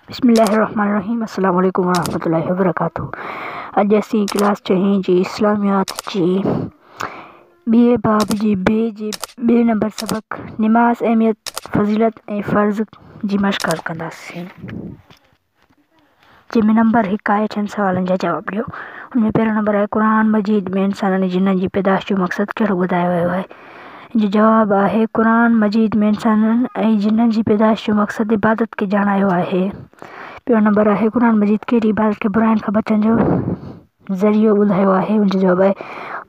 बिस्मिल्लाहिर्रहमानिर्रहीम। अस्सलाम वालेकुम वरहमतुल्लाहि वबरकातुहू। अज असीं क्लास 10 जी इस्लामियात जी ॿिए बाब जी ॿिए नंबर सबक निमाज़ अहमियत फ़ज़ीलत ऐं फ़र्ज़ जी मश्क़ हल कंदासीं, जंहिंमें नंबर 1 आहे 6 सवालनि जा जवाब ॾियो। हुनमें पहिरियों नंबर आहे क़ुर मजीद में इंसाननि ऐं जिन्ननि जी पैदाइश जो मक़सदु कहिड़ो ॿुधायो वियो आहे। जो जवाब आहे क़ुर मजीद में इंसाननि ऐं जिन्ननि जी पैदाइश जो मक़सदु इबादत खे ॼाणायो आहे। ॿियो नंबर आहे क़ुर मजीद कहिड़ी इबादत खे बुराइनि खां बचण जो ज़रियो ॿुधायो आहे। उनजो जवाब आहे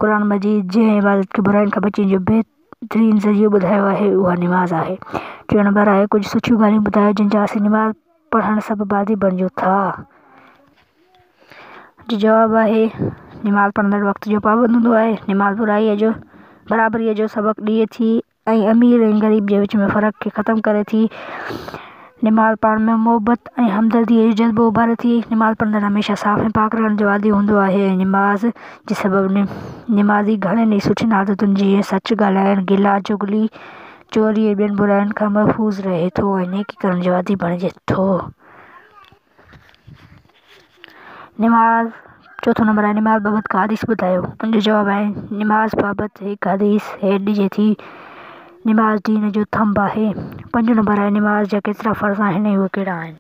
क़ुर मजीद जंहिं इबादत खे बुराइनि खां बचण जो बहितरीन ज़रियो ॿुधायो आहे उहा निमाज़ आहे। टियों नंबर आहे कुझु सुठियूं ॻाल्हियूं ॿुधायो जंहिंजा असीं निमाज़ पढ़ण सबबि बादी बणिजूं था। जो जवाब आहे निमाज़ पढ़ंदड़ वक़्त जो पाबंद हूंदो आहे। निमाज़ बुराईअ जो बराबरीअ जो सबक़ु ॾिए थी ऐं अमीर ऐं ग़रीब जे विच में फ़र्क़ खे ख़तमु करे थी। निमाज़ पाण में मोहबत ऐं हमदर्दीअ जो जज़्बो उभारे थी। निमाज़ पढ़ंदड़ हमेशह साफ़ ऐं पाक रहण जो आदी हूंदो आहे ऐं निमाज़ जे सबबि निमाज़ी घणनि ई सुठियुनि आदतुनि जीअं सच ॻाल्हाइणु, गिला, चुगली, चोरी ऐं ॿियनि बुराइनि खां महफ़ूज़ रहे थो ऐं नेकी करण जो आदी बणिजे थो। निमाज़ चौथों नंबर आहे निमाज़ बाबति का हदीस ॿुधायो। उनजो जवाब आहे निमाज़ बाबति हिकु हदीस हेठि ॾिजे थी। निमाज़ दीन जो थंब आहे। पंजों नंबर आहे निमाज़ जा केतिरा फ़र्ज़ आहिनि ऐं उहे कहिड़ा आहिनि।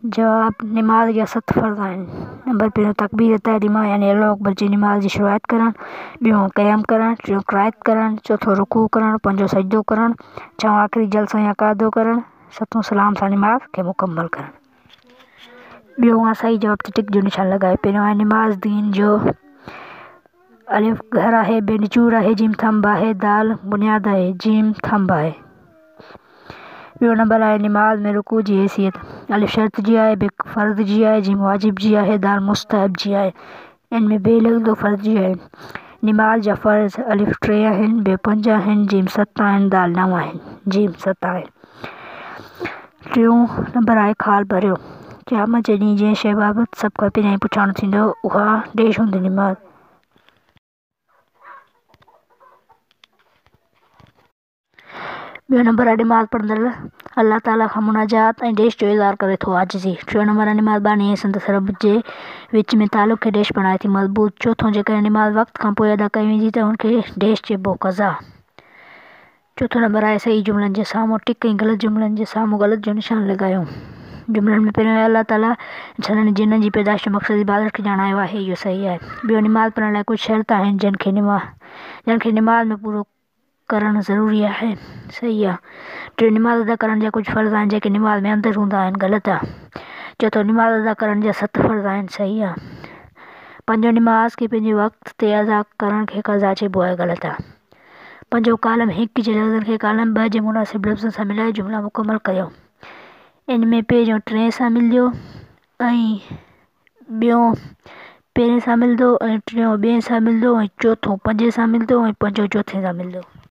जवाब निमाज़ जा 7 फ़र्ज़ आहिनि। नंबर पहिरियों तकबीर तहरीमा यानी अल्लाहु अकबर जी निमाज़ जी शुरूआत करणु, ॿियों क़याम करणु, टियों क़िराअत करणु, चौथों रुकू करणु, पंजों सजदो करणु, छहों आख़िरी जलसो या क़ादो करणु, सतों सलाम सां निमाज़ खे मुकमल करणु। ॿियों आहे सही जवाब ते टिक जो निशान लॻाए। पहिरियों आहे निमाज़ दीन जो अलिफ घर आहे, बे निचूड़ आहे, जीम थंब आहे, दाल बुनियाद आहे, जीम थंब आहे। ॿियों नंबर आहे निमाज़ में रुकू जी हैसियत अलिफ शर्त जी आहे, बे फ़र्ज़ जी आहे, जीम वाजिब जी आहे, दाल मुस्तहब जी आहे। इन में बे लॻंदो फ़र्ज़ जी आहे। निमाज़ जा फ़र्ज़ अलिफ 3 आहिनि, बे 5 आहिनि, जीम 7 आहिनि, दाल 9 आहिनि, जीम 7 आहे। टियों नंबर आहे खाल भरियो। क़यामत जे ॾींहुं जंहिं शइ बाबति सभ खां पहिरियों पुछाणो थींदो उहा देश हूंदी निमाज़। ॿियों नंबर आहे निमाज़ पढ़ंदड़ अल्लाह ताला खां मुनाजात ऐं देश जो इज़हार करे थो आजिज़ी। टियों नंबर आहे निमाज़ बानी ऐं संदसि रब जे विच में तालुक़ खे देश बणाए थी मज़बूत। चौथों जेकॾहिं निमाज़ वक़्त खां पोइ अदा कई वेंदी त हुनखे देश चइबो क़ज़ा। चौथों नंबर आहे सही जुमिलनि जे साम्हूं टिक ऐं ग़लति जुमिलनि जे साम्हूं ग़लति जो निशान लॻायो। जुमिलनि में पहिरियों अल्लाह ताला इंसाननि जिन्ननि जी पैदाइश जो मक़सदु इबादत खे ॼाणायो आहे, इहो सही आहे। ॿियों निमाज़ पढ़ण लाइ कुझु शर्त आहिनि जिन खे निमाज़ में पूरो करणु ज़रूरी आहे, सही आहे। टियों निमाज़ अदा करण जा कुझु फ़र्ज़ आहिनि जेके निमाज़ में अंदरि हूंदा आहिनि, ग़लति आहे। चौथों निमाज़ अदा करण जा 7 फ़र्ज़ आहिनि, सही आहे। पंजों निमाज़ खे पंहिंजे वक़्त ते अदा करण खे क़ज़ा चइबो आहे, ग़लति आहे। पंजों कालम 1 जे लफ़्ज़नि खे कालम 2 जे मुनासिब लफ़्ज़नि सां मिलाए जुमिला मुकमल कयो। इन में पहिरियों 3 सां मिलंदो ऐं ॿियों 1 सां मिलंदो ऐं टियों 2 सां मिलंदो ऐं चौथों 5 सां मिलंदो ऐं पंजों चौथे सां मिलंदो।